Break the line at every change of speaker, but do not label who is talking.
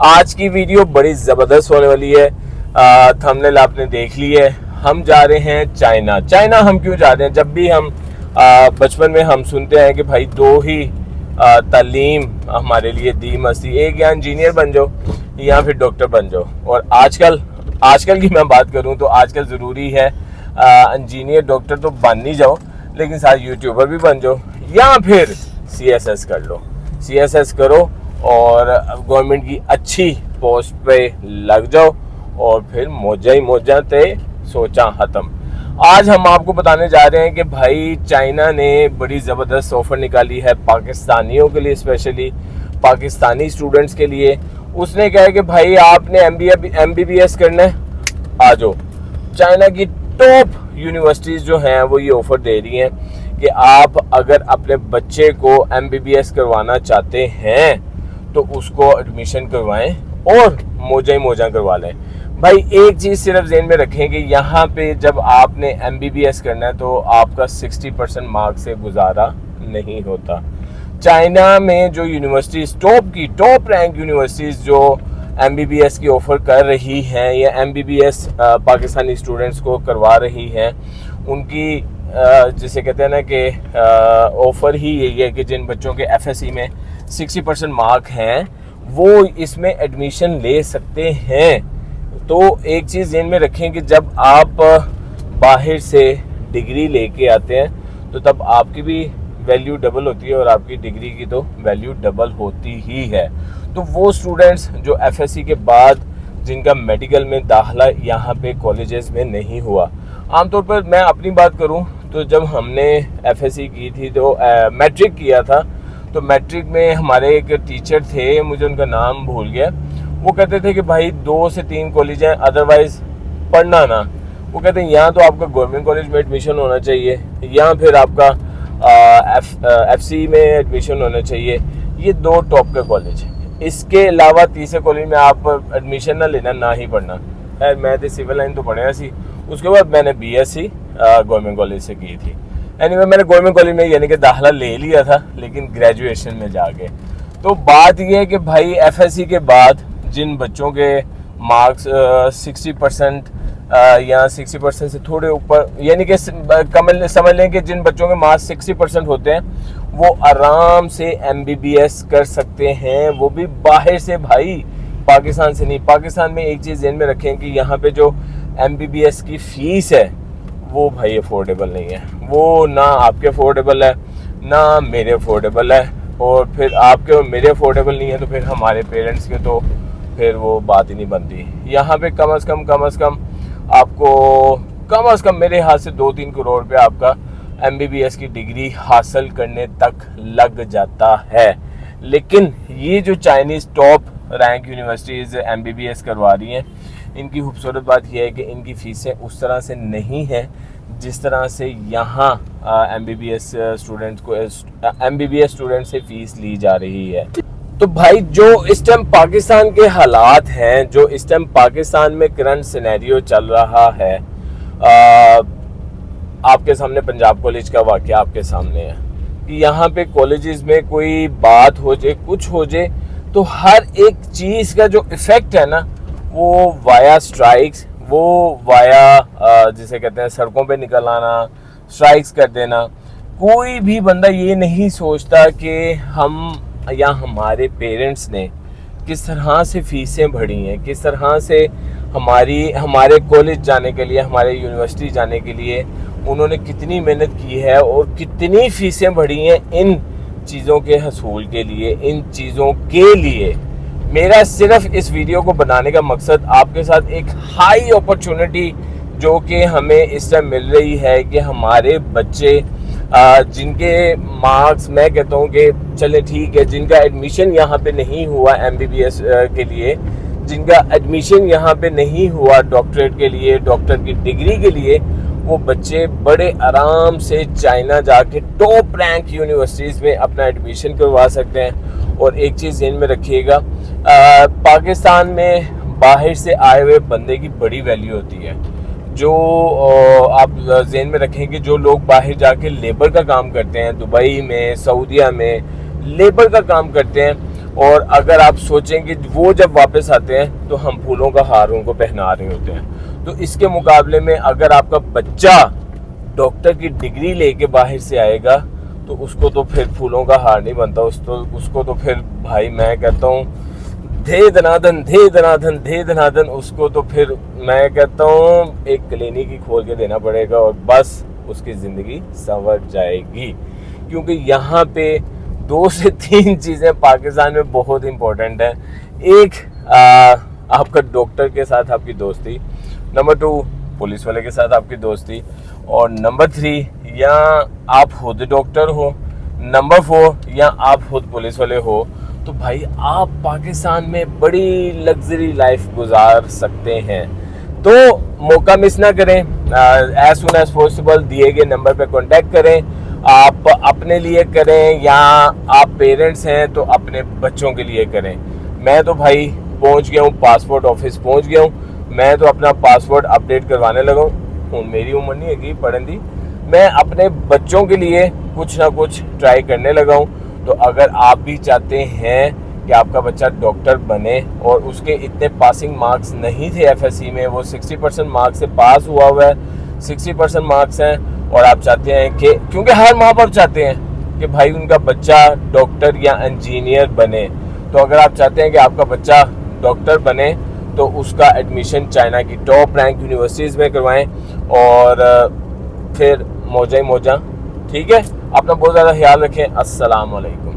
आज की वीडियो बड़ी ज़बरदस्त होने वाली है। थंबनेल आपने देख ली है। हम जा रहे हैं चाइना। चाइना हम क्यों जा रहे हैं? जब भी हम बचपन में हम सुनते हैं कि भाई दो ही तालीम हमारे लिए दी मस्ती, एक या इंजीनियर बन जाओ या फिर डॉक्टर बन जाओ। और आजकल की मैं बात करूं तो आजकल ज़रूरी है इंजीनियर डॉक्टर तो बन नहीं जाओ, लेकिन साथ यूट्यूबर भी बन जाओ या फिर CSS कर लो। CSS करो और गवर्नमेंट की अच्छी पोस्ट पे लग जाओ और फिर मौजा ही मौजा ते सोचा ख़त्म। आज हम आपको बताने जा रहे हैं कि भाई चाइना ने बड़ी ज़बरदस्त ऑफ़र निकाली है पाकिस्तानियों के लिए, स्पेशली पाकिस्तानी स्टूडेंट्स के लिए। उसने कहा है कि भाई आपने MBBS करना है, आ जाओ। चाइना की टॉप यूनिवर्सिटीज़ जो हैं वो ये ऑफ़र दे रही हैं कि आप अगर अपने बच्चे को MBBS करवाना चाहते हैं तो उसको एडमिशन करवाएं और मौजा ही मौजा करवा लें। भाई एक चीज़ सिर्फ ज़हन में रखें कि यहाँ पे जब आपने MBBS करना है तो आपका 60% मार्क्स से गुजारा नहीं होता। चाइना में जो यूनिवर्सिटीज़ टॉप रैंक यूनिवर्सिटीज़ जो MBBS की ऑफ़र कर रही हैं या MBBS पाकिस्तानी स्टूडेंट्स को करवा रही हैं, उनकी जिसे कहते हैं ना कि ऑफ़र ही यही है कि जिन बच्चों के FSC में 60% मार्क हैं वो इसमें एडमिशन ले सकते हैं। तो एक चीज़ ध्यान में रखें कि जब आप बाहर से डिग्री लेके आते हैं तो तब आपकी भी वैल्यू डबल होती है और आपकी डिग्री की तो वैल्यू डबल होती ही है। तो वो स्टूडेंट्स जो FSC के बाद जिनका मेडिकल में दाखिला यहाँ पे कॉलेजेस में नहीं हुआ, आमतौर पर मैं अपनी बात करूँ तो जब हमने FSC की थी तो मैट्रिक किया था, तो मैट्रिक में हमारे एक टीचर थे, मुझे उनका नाम भूल गया, वो कहते थे कि भाई 2 से 3 कॉलेज हैं, अदरवाइज़ पढ़ना ना। वो कहते हैं यहाँ तो आपका गवर्नमेंट कॉलेज में एडमिशन होना चाहिए या फिर आपका FC में एडमिशन होना चाहिए। ये 2 टॉप के कॉलेज हैं, इसके अलावा तीसरे कॉलेज में आप एडमिशन ना लेना, ना ही पढ़ना। खैर मैं तो सिविल लाइन तो पढ़ा सी, उसके बाद मैंने BSc गवर्नमेंट कॉलेज से की थी। एनीवे मैंने गवर्नमेंट कॉलेज में यानी कि दाखिला ले लिया था, लेकिन ग्रेजुएशन में जाके। तो बात यह है कि भाई FSC के बाद जिन बच्चों के मार्क्स 60% या 60% से थोड़े ऊपर, यानी कि समझ लें कि जिन बच्चों के मार्क्स 60% होते हैं वो आराम से MBBS कर सकते हैं, वो भी बाहर से भाई, पाकिस्तान से नहीं। पाकिस्तान में एक चीज़ ध्यान में रखें कि यहाँ पे जो MBBS की फ़ीस है वो भाई अफोर्डेबल नहीं है। वो ना आपके अफोर्डेबल है ना मेरे अफोर्डेबल है, और फिर आपके और मेरे अफोर्डेबल नहीं है तो फिर हमारे पेरेंट्स के तो फिर वो बात ही नहीं बनती। यहाँ पे कम अज़ कम आपको मेरे हाथ से 2-3 करोड़ रुपये आपका MBBS की डिग्री हासिल करने तक लग जाता है। लेकिन ये जो Chinese top rank universities MBBS करवा रही हैं, इनकी खूबसूरत बात यह है कि इनकी फ़ीसें उस तरह से नहीं हैं जिस तरह से यहाँ MBBS स्टूडेंट से फ़ीस ली जा रही है। तो भाई जो इस टाइम पाकिस्तान के हालात हैं, जो इस टाइम पाकिस्तान में करंट सिनेरियो चल रहा है, आपके सामने पंजाब कॉलेज का वाक़या आपके सामने है कि यहाँ पे कॉलेजेस में कोई बात हो जाए, कुछ हो जाए, तो हर एक चीज़ का जो इफ़ेक्ट है ना वो वाया स्ट्राइक्स, वो वाया जिसे कहते हैं सड़कों पे निकल आना, स्ट्राइक्स कर देना। कोई भी बंदा ये नहीं सोचता कि हम या हमारे पेरेंट्स ने किस तरह से फ़ीसें भरी हैं, किस तरह से हमारे कॉलेज जाने के लिए, हमारे यूनिवर्सिटी जाने के लिए उन्होंने कितनी मेहनत की है और कितनी फ़ीसें भरी हैं इन चीज़ों के हसूल के लिए, इन चीज़ों के लिए। मेरा सिर्फ इस वीडियो को बनाने का मकसद आपके साथ एक हाई अपॉर्चुनिटी जो कि हमें इस टाइम मिल रही है कि हमारे बच्चे जिनके मार्क्स, मैं कहता हूँ कि चले ठीक है, जिनका एडमिशन यहाँ पे नहीं हुआ MBBS के लिए, जिनका एडमिशन यहाँ पे नहीं हुआ डॉक्टरेट के लिए, डॉक्टर की डिग्री के लिए, वो बच्चे बड़े आराम से चाइना जाके टॉप रैंक यूनिवर्सिटीज़ में अपना एडमिशन करवा सकते हैं। और एक चीज़ ध्यान में रखिएगा, पाकिस्तान में बाहर से आए हुए बंदे की बड़ी वैल्यू होती है। जो आप ध्यान में रखें कि जो लोग बाहर जाके लेबर का काम करते हैं, दुबई में, सऊदीया में लेबर का काम करते हैं, और अगर आप सोचें कि वो जब वापस आते हैं तो हम फूलों का हार उनको पहना रहे होते हैं। तो इसके मुकाबले में अगर आपका बच्चा डॉक्टर की डिग्री लेके बाहर से आएगा तो उसको तो फिर फूलों का हार नहीं बनता, उसको तो फिर भाई मैं कहता हूँ धे धनाधन धे धनाधन धे धनाधन, उसको तो फिर मैं कहता हूँ एक क्लिनिक ही खोल के देना पड़ेगा और बस उसकी ज़िंदगी संवर जाएगी। क्योंकि यहाँ पे 2 से 3 चीज़ें पाकिस्तान में बहुत इम्पोर्टेंट हैं। एक आपका डॉक्टर के साथ आपकी दोस्ती, नंबर 2 पुलिस वाले के साथ आपकी दोस्ती, और नंबर 3 या आप खुद डॉक्टर हो, नंबर 4 या आप खुद पुलिस वाले हो। तो भाई आप पाकिस्तान में बड़ी लग्जरी लाइफ गुजार सकते हैं। तो मौका मिस ना करें, एज सुन एज पॉसिबल दिए गए नंबर पे कांटेक्ट करें। आप अपने लिए करें या आप पेरेंट्स हैं तो अपने बच्चों के लिए करें। मैं तो भाई पहुंच गया हूँ, पासपोर्ट ऑफिस पहुंच गया हूँ। मैं तो अपना पासपोर्ट अपडेट करवाने लगा हूँ। मेरी उम्र नहीं है कि पढ़ने दी, मैं अपने बच्चों के लिए कुछ ना कुछ ट्राई करने लगा हूँ। तो अगर आप भी चाहते हैं कि आपका बच्चा डॉक्टर बने और उसके इतने पासिंग मार्क्स नहीं थे एफएससी में, वो 60% मार्क्स से पास हुआ हुआ है, 60% मार्क्स हैं, और आप चाहते हैं कि, क्योंकि हर माँ बाप चाहते हैं कि भाई उनका बच्चा डॉक्टर या इंजीनियर बने, तो अगर आप चाहते हैं कि आपका बच्चा डॉक्टर बने तो उसका एडमिशन चाइना की टॉप रैंक यूनिवर्सिटीज़ में करवाएं और फिर मौजा ही मौजा। ठीक है, अपना बहुत ज़्यादा ख्याल रखें। अस्सलाम वालेकुम।